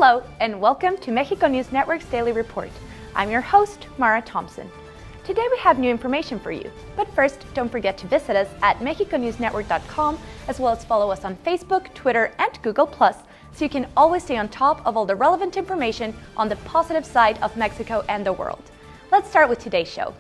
Hello, and welcome to Mexico News Network's Daily Report. I'm your host, Mara Thompson. Today we have new information for you, but first, don't forget to visit us at mexiconewsnetwork.com, as well as follow us on Facebook, Twitter, and Google+, so you can always stay on top of all the relevant information on the positive side of Mexico and the world. Let's start with today's show.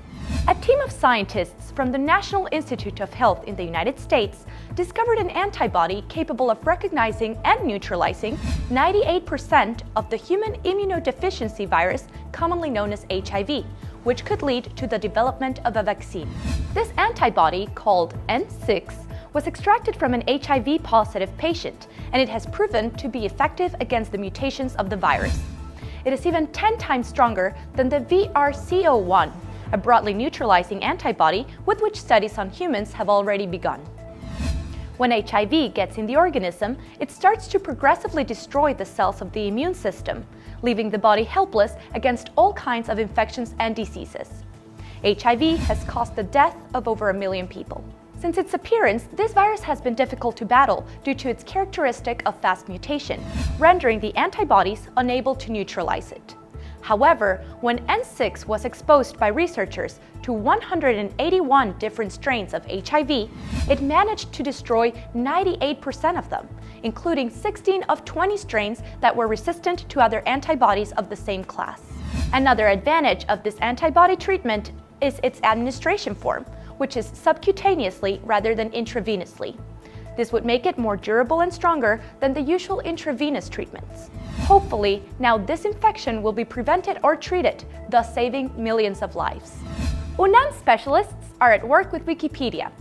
A team of scientists from the National Institute of Health in the United States discovered an antibody capable of recognizing and neutralizing 98% of the human immunodeficiency virus commonly known as HIV, which could lead to the development of a vaccine. This antibody, called N6, was extracted from an HIV-positive patient, and it has proven to be effective against the mutations of the virus. It is even 10 times stronger than the VRC01, a broadly neutralizing antibody with which studies on humans have already begun. When HIV gets in the organism, it starts to progressively destroy the cells of the immune system, leaving the body helpless against all kinds of infections and diseases. HIV has caused the death of over 1 million people. Since its appearance, this virus has been difficult to battle due to its characteristic of fast mutation, rendering the antibodies unable to neutralize it. However, when N6 was exposed by researchers to 181 different strains of HIV, it managed to destroy 98% of them, including 16 of 20 strains that were resistant to other antibodies of the same class. Another advantage of this antibody treatment is its administration form, which is subcutaneously rather than intravenously. This would make it more durable and stronger than the usual intravenous treatments. Hopefully, now this infection will be prevented or treated, thus saving millions of lives. UNAM specialists are at work with Wikipedia.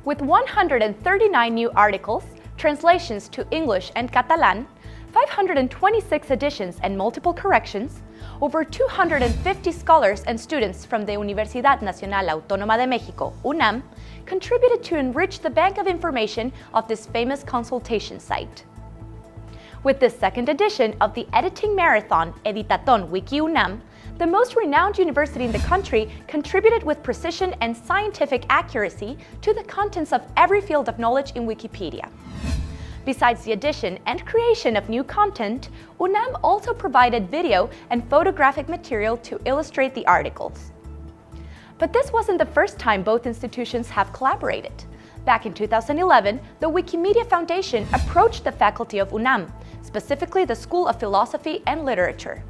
With 139 new articles, translations to English and Catalan, 526 editions and multiple corrections, over 250 scholars and students from the Universidad Nacional Autónoma de México, UNAM, contributed to enrich the bank of information of this famous consultation site. With this second edition of the editing marathon Editathon Wiki UNAM, the most renowned university in the country contributed with precision and scientific accuracy to the contents of every field of knowledge in Wikipedia. Besides the addition and creation of new content, UNAM also provided video and photographic material to illustrate the articles. But this wasn't the first time both institutions have collaborated. Back in 2011, the Wikimedia Foundation approached the faculty of UNAM, specifically the School of Philosophy and Literature.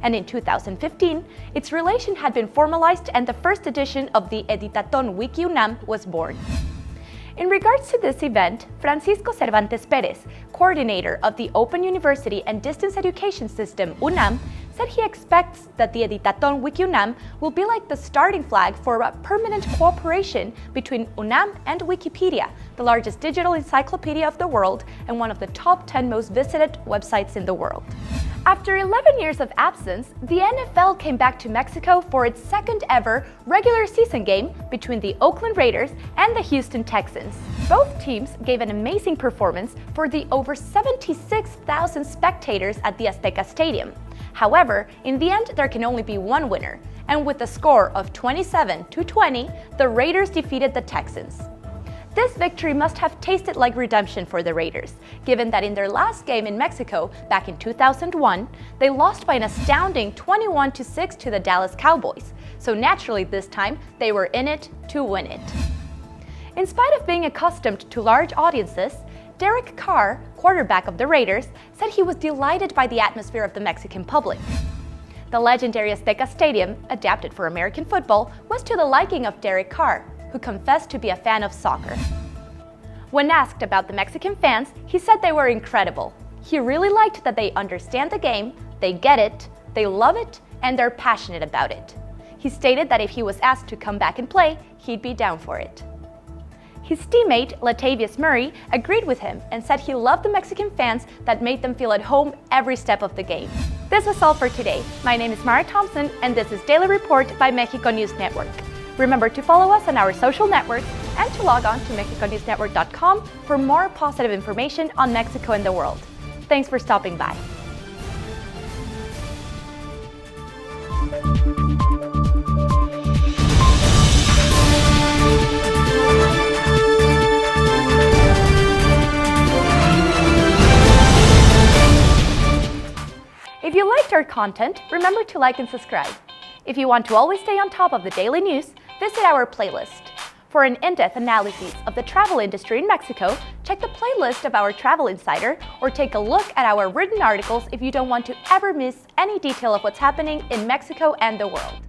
And in 2015, its relation had been formalized and the first edition of the Editathon Wiki UNAM was born. In regards to this event, Francisco Cervantes Perez, coordinator of the Open University and Distance Education System, UNAM, said he expects that the Editathon Wiki UNAM will be like the starting flag for a permanent cooperation between UNAM and Wikipedia, the largest digital encyclopedia of the world and one of the top 10 most visited websites in the world. After 11 years of absence, the NFL came back to Mexico for its second ever regular season game between the Oakland Raiders and the Houston Texans. Both teams gave an amazing performance for the over 76,000 spectators at the Azteca Stadium. However, in the end, there can only be one winner, and with a score of 27-20, the Raiders defeated the Texans. This victory must have tasted like redemption for the Raiders, given that in their last game in Mexico back in 2001, they lost by an astounding 21-6 to the Dallas Cowboys, so naturally this time they were in it to win it. In spite of being accustomed to large audiences, Derek Carr, quarterback of the Raiders, said he was delighted by the atmosphere of the Mexican public. The legendary Azteca Stadium, adapted for American football, was to the liking of Derek Carr, who confessed to be a fan of soccer. When asked about the Mexican fans, he said they were incredible. He really liked that they understand the game, they get it, they love it, and they're passionate about it. He stated that if he was asked to come back and play, he'd be down for it. His teammate, Latavius Murray, agreed with him and said he loved the Mexican fans that made them feel at home every step of the game. This was all for today. My name is Mara Thompson, and this is Daily Report by Mexico News Network. Remember to follow us on our social networks and to log on to mexiconewsnetwork.com for more positive information on Mexico and the world. Thanks for stopping by. our content, remember to like and subscribe. If you want to always stay on top of the daily news, visit our playlist. For an in-depth analysis of the travel industry in Mexico, check the playlist of our Travel Insider or take a look at our written articles if you don't want to ever miss any detail of what's happening in Mexico and the world.